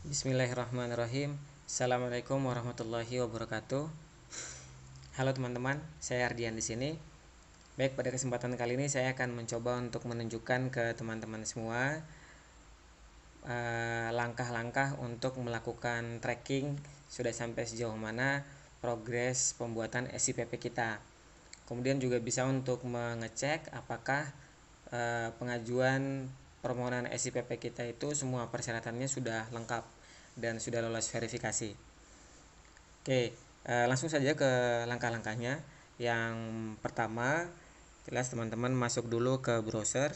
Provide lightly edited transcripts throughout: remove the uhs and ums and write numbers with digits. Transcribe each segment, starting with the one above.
Bismillahirrahmanirrahim. Assalamualaikum warahmatullahi wabarakatuh. Halo teman-teman, saya Ardian di sini. Baik, pada kesempatan kali ini saya akan mencoba untuk menunjukkan ke teman-teman semua langkah-langkah untuk melakukan tracking sudah sampai sejauh mana progres pembuatan SIPP kita. Kemudian juga bisa untuk mengecek apakah pengajuan permohonan SIPP kita itu semua persyaratannya sudah lengkap dan sudah lolos verifikasi. Oke, langsung saja ke langkah-langkahnya. Yang pertama, jelas teman-teman masuk dulu ke browser.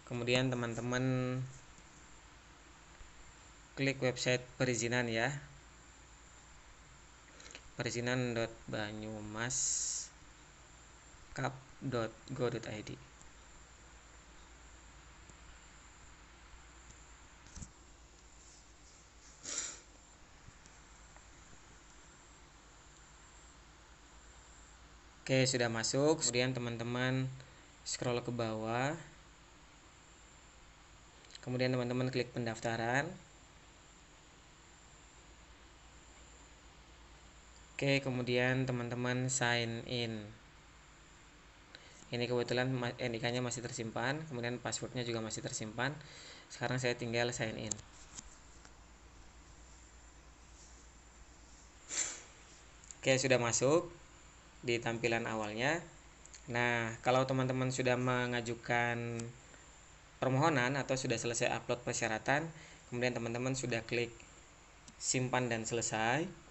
Kemudian teman-teman klik website perizinan ya. perizinan.banyumaskap.go.id. Oke, sudah masuk. Kemudian teman-teman scroll ke bawah. Kemudian teman-teman klik pendaftaran. Oke, kemudian teman-teman sign in. Ini kebetulan NIK-nya masih tersimpan, kemudian passwordnya juga masih tersimpan. Sekarang saya tinggal sign in. Oke, sudah masuk di tampilan awalnya. Nah, kalau teman-teman sudah mengajukan permohonan atau sudah selesai upload persyaratan, kemudian teman-teman sudah klik simpan dan selesai.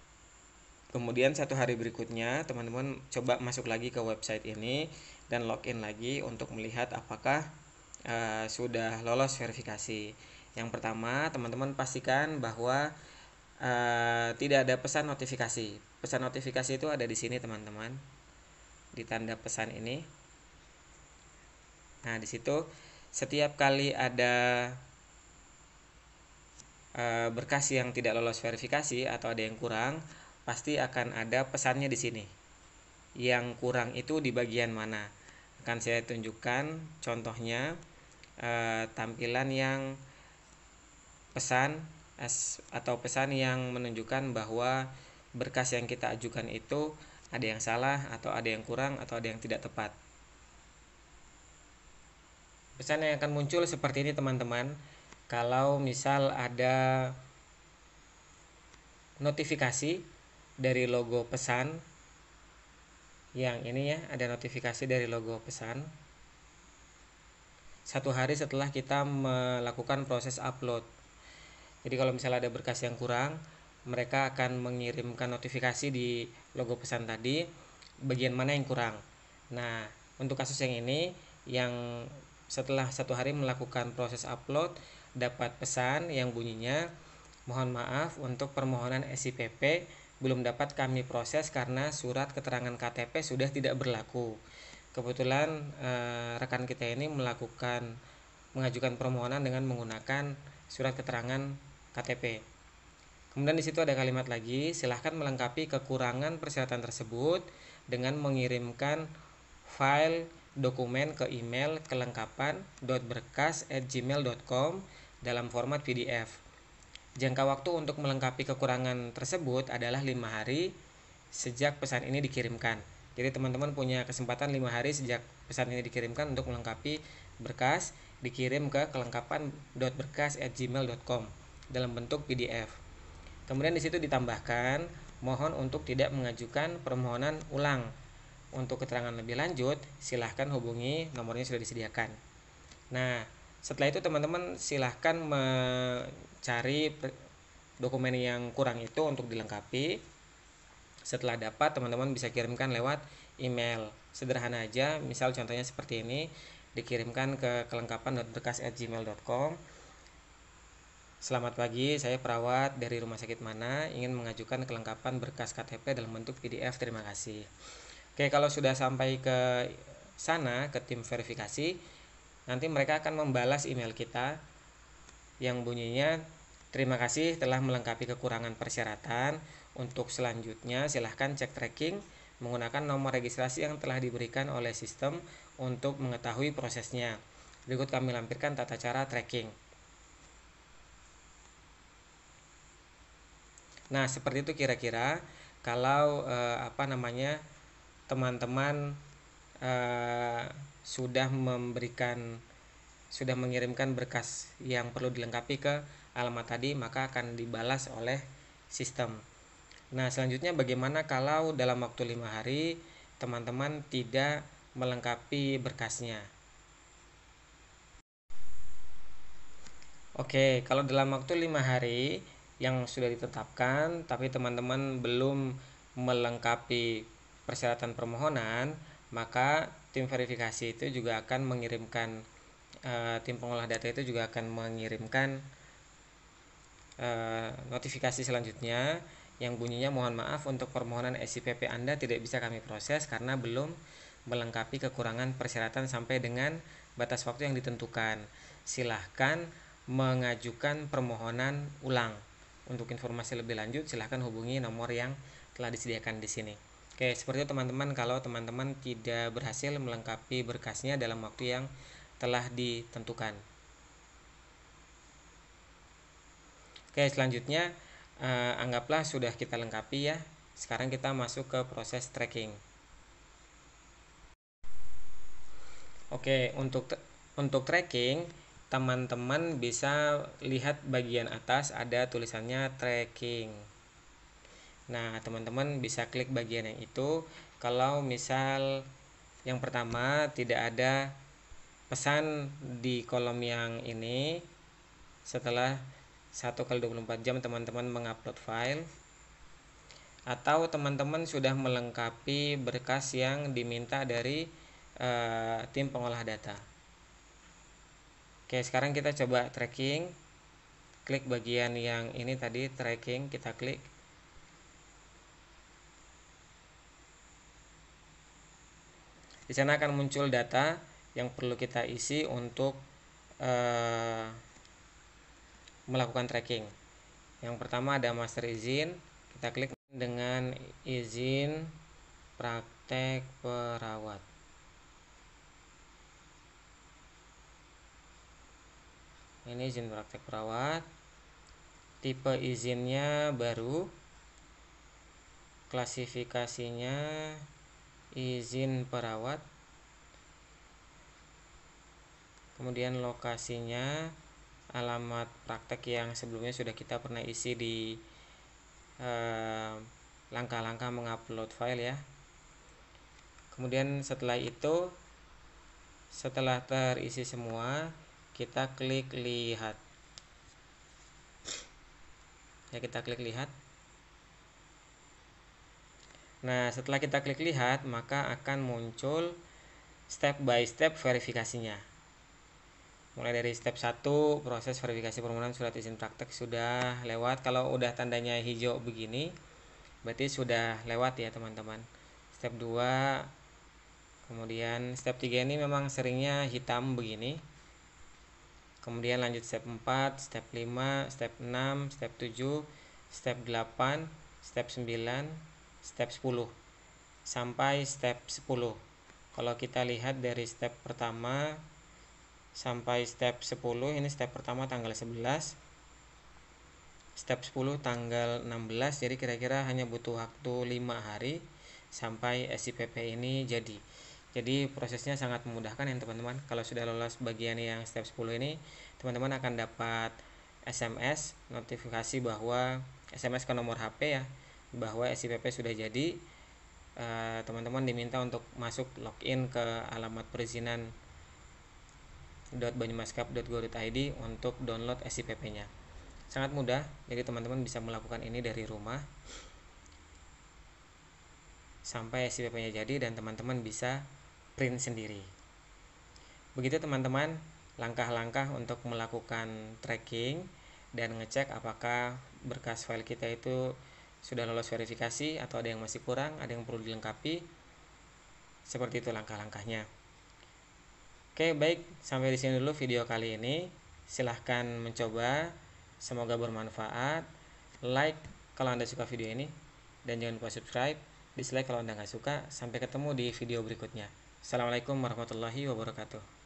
Kemudian satu hari berikutnya teman-teman coba masuk lagi ke website ini dan login lagi untuk melihat apakah sudah lolos verifikasi. Yang pertama, teman-teman pastikan bahwa tidak ada pesan notifikasi. Pesan notifikasi itu ada di sini teman-teman, di tanda pesan ini. Nah, di situ setiap kali ada berkas yang tidak lolos verifikasi atau ada yang kurang, pasti akan ada pesannya di sini. Yang kurang itu di bagian mana? Akan saya tunjukkan contohnya, tampilan yang pesan atau pesan yang menunjukkan bahwa berkas yang kita ajukan itu ada yang salah atau ada yang kurang atau ada yang tidak tepat. Pesan yang akan muncul seperti ini teman-teman. Kalau misal ada notifikasi dari logo pesan, yang ini ya, ada notifikasi dari logo pesan 1 hari setelah kita melakukan proses upload. Jadi kalau misalnya ada berkas yang kurang, mereka akan mengirimkan notifikasi di logo pesan tadi bagian mana yang kurang. Nah, untuk kasus yang ini, yang setelah 1 hari melakukan proses upload dapat pesan yang bunyinya, mohon maaf untuk permohonan SIPP belum dapat kami proses karena surat keterangan KTP sudah tidak berlaku. Kebetulan rekan kita ini mengajukan permohonan dengan menggunakan surat keterangan KTP. Kemudian di situ ada kalimat lagi, silahkan melengkapi kekurangan persyaratan tersebut dengan mengirimkan file dokumen ke email kelengkapan.berkas@gmail.com dalam format PDF. Jangka waktu untuk melengkapi kekurangan tersebut adalah 5 hari sejak pesan ini dikirimkan. Jadi teman-teman punya kesempatan 5 hari sejak pesan ini dikirimkan untuk melengkapi berkas, dikirim ke kelengkapan.berkas@gmail.com dalam bentuk PDF. Kemudian di situ ditambahkan, mohon untuk tidak mengajukan permohonan ulang. Untuk keterangan lebih lanjut, silahkan hubungi nomornya sudah disediakan. Nah, setelah itu teman-teman silahkan mencari dokumen yang kurang itu untuk dilengkapi. Setelah dapat, teman-teman bisa kirimkan lewat email. Sederhana aja, misal contohnya seperti ini, dikirimkan ke kelengkapan.berkas@gmail.com. Selamat pagi, saya perawat dari rumah sakit mana, ingin mengajukan kelengkapan berkas KTP dalam bentuk PDF, terima kasih. Oke, kalau sudah sampai ke sana, ke tim verifikasi, nanti mereka akan membalas email kita yang bunyinya, terima kasih telah melengkapi kekurangan persyaratan. Untuk selanjutnya silahkan cek tracking menggunakan nomor registrasi yang telah diberikan oleh sistem untuk mengetahui prosesnya. Berikut kami lampirkan tata cara tracking. Nah, seperti itu kira-kira kalau teman-teman sudah mengirimkan berkas yang perlu dilengkapi ke alamat tadi, maka akan dibalas oleh sistem. Nah, selanjutnya bagaimana kalau dalam waktu 5 hari teman-teman tidak melengkapi berkasnya? Oke, kalau dalam waktu 5 hari yang sudah ditetapkan tapi teman-teman belum melengkapi persyaratan permohonan, maka tim verifikasi itu juga akan mengirimkan tim pengolah data itu juga akan mengirimkan notifikasi selanjutnya yang bunyinya, mohon maaf untuk permohonan SIPP Anda tidak bisa kami proses karena belum melengkapi kekurangan persyaratan sampai dengan batas waktu yang ditentukan. Silahkan mengajukan permohonan ulang. Untuk informasi lebih lanjut silahkan hubungi nomor yang telah disediakan di sini. Oke, seperti itu teman-teman, kalau teman-teman tidak berhasil melengkapi berkasnya dalam waktu yang telah ditentukan. Oke, selanjutnya anggaplah sudah kita lengkapi ya. Sekarang kita masuk ke proses tracking. Oke, untuk tracking, teman-teman bisa lihat bagian atas ada tulisannya tracking. Nah, teman-teman bisa klik bagian yang itu. Kalau misal yang pertama tidak ada pesan di kolom yang ini, setelah 1x24 jam teman-teman mengupload file, atau teman-teman sudah melengkapi berkas yang diminta dari tim pengolah data. Oke, sekarang kita coba tracking. Klik bagian yang ini tadi, tracking, kita klik. Di sana akan muncul data yang perlu kita isi untuk melakukan tracking. Yang pertama ada master izin, kita klik dengan izin praktek perawat. Ini izin praktek perawat, tipe izinnya baru, klasifikasinya izin perawat, kemudian lokasinya alamat praktek yang sebelumnya sudah kita pernah isi di langkah-langkah mengupload file ya. Kemudian setelah itu, setelah terisi semua, kita klik lihat. Ya, kita klik lihat. Nah, setelah kita klik lihat, maka akan muncul step by step verifikasinya. Mulai dari step 1, proses verifikasi permohonan surat izin praktek sudah lewat. Kalau udah tandanya hijau begini, berarti sudah lewat ya teman-teman. Step 2, kemudian step 3 ini memang seringnya hitam begini. Kemudian lanjut step 4, step 5, step 6, step 7, step 8, step 9, step 10 sampai step 10. Kalau kita lihat dari step pertama sampai step 10, ini step pertama tanggal 11, step 10 tanggal 16, jadi kira-kira hanya butuh waktu 5 hari sampai SIPP ini jadi. Jadi prosesnya sangat memudahkan ya teman-teman. Kalau sudah lolos bagian yang step 10 ini, teman-teman akan dapat SMS notifikasi bahwa SMS ke nomor HP ya, bahwa SIPP sudah jadi. Teman-teman diminta untuk masuk login ke alamat perizinan .banyumaskap.go.id untuk download SIPP-nya. Sangat mudah, jadi teman-teman bisa melakukan ini dari rumah sampai SIPP-nya jadi dan teman-teman bisa print sendiri. Begitu teman-teman langkah-langkah untuk melakukan tracking dan ngecek apakah berkas file kita itu sudah lolos verifikasi atau ada yang masih kurang, ada yang perlu dilengkapi. Seperti itu langkah-langkahnya. Oke, baik, sampai di sini dulu video kali ini. Silahkan mencoba, semoga bermanfaat. Like kalau Anda suka video ini dan jangan lupa subscribe. dislike kalau Anda nggak suka. Sampai ketemu di video berikutnya. Assalamualaikum warahmatullahi wabarakatuh.